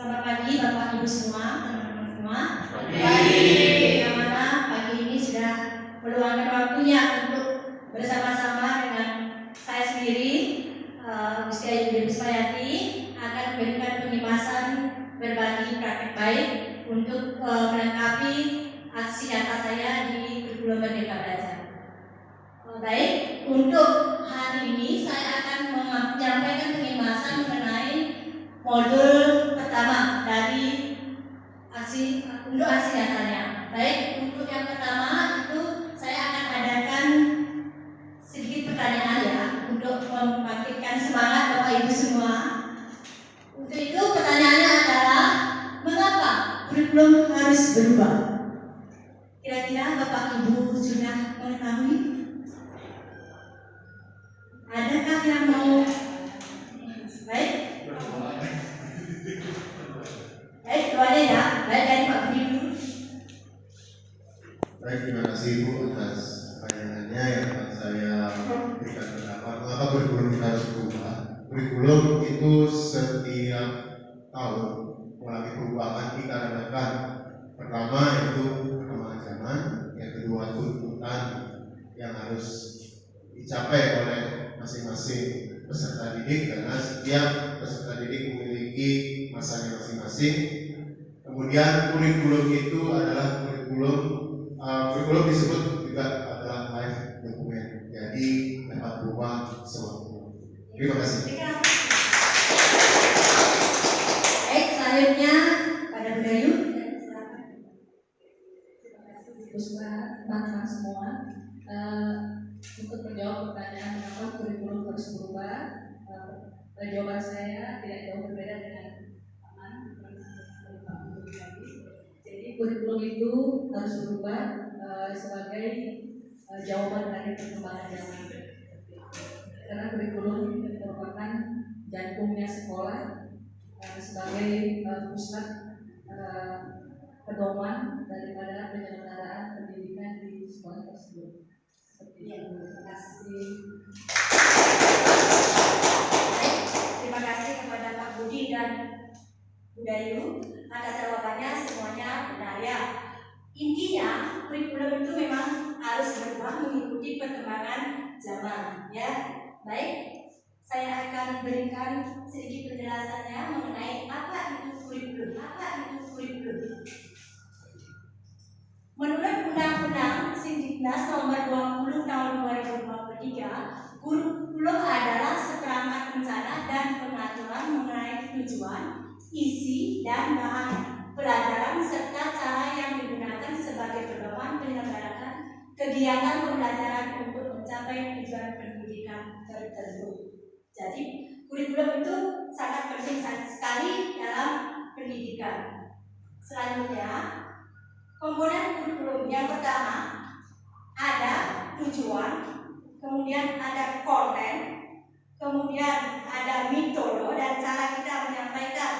Selamat pagi Bapak Ibu semua, teman-teman semua. Yang mana pagi ini sudah meluangkan waktunya untuk bersama-sama dengan saya sendiri, Gusti Ayu Pusmayati, akan memberikan pengemasan berbagi praktek baik untuk melengkapi aksi nyata saya di Kurikulum Merdeka Belajar. Baik, untuk hari ini saya akan menyampaikan pengemasan mengenai modul pertama dari aksi nyatanya. Baik, untuk yang pertama itu saya akan adakan sedikit pertanyaan ya untuk membangkitkan semangat Bapak Ibu semua. Untuk itu pertanyaannya adalah mengapa kurikulum harus berubah? Kira-kira Bapak Ibu sudah mengetahui? Adakah yang mau? Baik, doanya ya. Baik, dari Pak Budi dulu. Baik, terima kasih Ibu atas pertanyaannya yang akan saya berikan pendapat. Mengapa kurikulum kita harus berubah? Kurikulum itu setiap tahun mengalami perubahan dikarenakan pertama itu perkembangan zaman, yang kedua tuntutan yang harus dicapai oleh masing-masing peserta didik, karena setiap peserta didik memiliki masanya masing-masing. Kemudian kurikulum itu adalah kurikulum disebut juga adalah live document, jadi dapat berubah sewaktu. Terima kasih. Baik, selanjutnya pada Bu Dayu. Teman-teman semua, untuk menjawab pertanyaan mengapa kurikulum harus berubah, jawaban saya tidak jauh berbeda dengan tadi. Jadi kurikulum itu harus berubah sebagai jawaban dari perkembangan zaman. Karena kurikulum merupakan jantungnya sekolah sebagai pusat pedoman daripada penyelenggaraan pendidikan di sekolah tersebut. Terima kasih. Baik, terima kasih kepada Pak Budi dan Bu Dayu atas jawabannya, semuanya benar ya. Intinya kurikulum itu memang harus berubah mengikuti perkembangan zaman ya. Baik, saya akan berikan sedikit penjelasannya mengenai apa itu kurikulum. Menurut Undang-Undang Sindiknas Nomor 20 Tahun 2023, kurikulum adalah seperangkat rencana dan pengaturan mengenai tujuan, isi, dan bahan pelajaran serta cara yang digunakan sebagai pedoman penyelenggaraan kegiatan pembelajaran untuk mencapai tujuan pendidikan tertentu. Jadi, kurikulum itu sangat penting sekali dalam pendidikan. Selanjutnya, komponen kurikulum yang pertama ada tujuan, kemudian ada konten, kemudian ada metode dan cara kita menyampaikan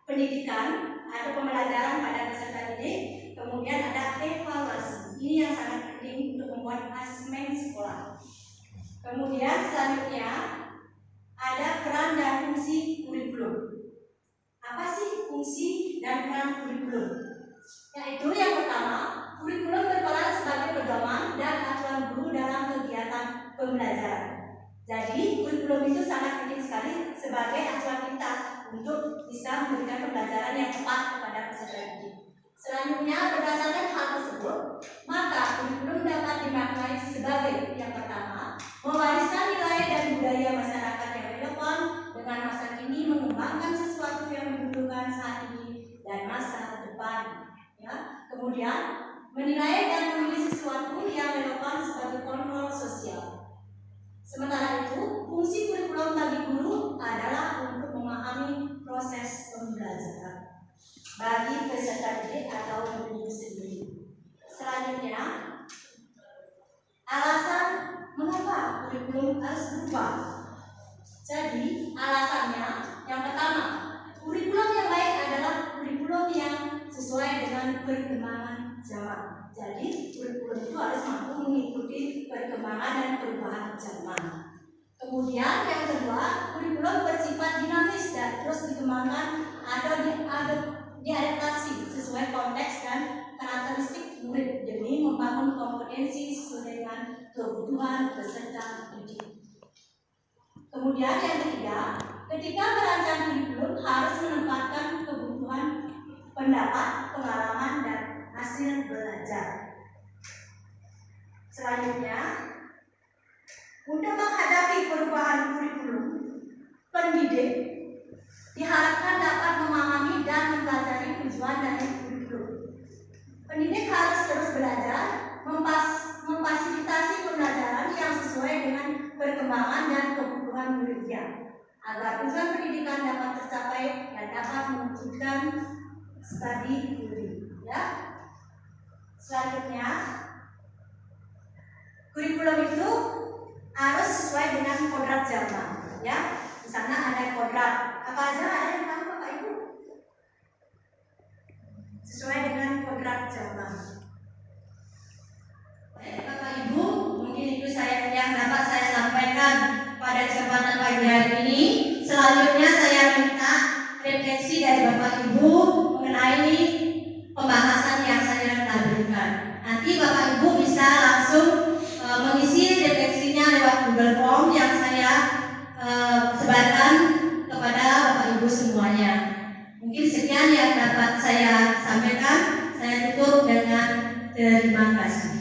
pendidikan atau pembelajaran pada peserta didik, kemudian ada evaluasi. Ini yang sangat penting untuk membuat asesmen sekolah. Kemudian selanjutnya ada peran dan fungsi kurikulum. Apa sih fungsi dan peran kurikulum? Yaitu yang pertama, kurikulum berperan sebagai pedoman dan acuan guru dalam kegiatan pembelajaran. Jadi kurikulum itu sangat penting sekali sebagai acuan kita untuk bisa memberikan pembelajaran yang tepat kepada peserta didik. Selanjutnya, berdasarkan hal tersebut, maka kurikulum dapat dimaknai sebagai yang pertama, mewariskan nilai dan budaya masyarakat yang relevan dengan masa kini, mengembangkan sesuatu yang dibutuhkan saat ini dan masa depan. Ya. Kemudian, menilai dan memilih sesuatu yang relevan sebagai kontrol sosial. Sementara itu, fungsi kurikulum bagi guru adalah untuk memahami proses pembelajaran bagi peserta didik atau pendidik sendiri. Selanjutnya, alasan mengapa kurikulum harus berubah. Jadi, alasannya yang pertama, kurikulum yang baik adalah kurikulum yang sesuai dengan perkembangan zaman. Jadi, kurikulum itu harus mampu mengikuti perkembangan dan perubahan zaman. Kemudian yang kedua, kurikulum bersifat dinamis dan terus dikembangkan atau diadaptasi sesuai konteks dan karakteristik murid demi membangun kompetensi sesuai dengan kebutuhan peserta didik. Kemudian yang ketiga, ketika merancang kurikulum harus menempatkan kebutuhan pendapat, pengalaman, dan hasil belajar. Selanjutnya, untuk menghadapi perubahan kurikulum, pendidik diharapkan dapat memahami dan mempelajari tujuan dari kurikulum. Pendidik harus terus belajar, memfasilitasi pembelajaran yang sesuai dengan perkembangan dan kebutuhan muridnya, agar tujuan pendidikan dapat tercapai dan dapat mewujudkan studi studi. Ya. Selanjutnya, kurikulum itu harus sesuai dengan kodrat zaman. Ya, di sana ada kodrat. Apa aja ada yang tahu Bapak Ibu? Sesuai dengan kodrat zaman. Bapak Ibu, mungkin itu yang dapat saya sampaikan pada kesempatan pagi hari ini. Selanjutnya saya minta refleksi dari Bapak Ibu mengenai pembahasan yang saya telah berikan. Nanti Bapak Ibu bisa langsung mengisi refleksinya lewat Google Form yang saya sebarkan kepada Bapak Ibu semuanya. Mungkin sekian yang dapat saya sampaikan. Saya tutup dengan terima kasih.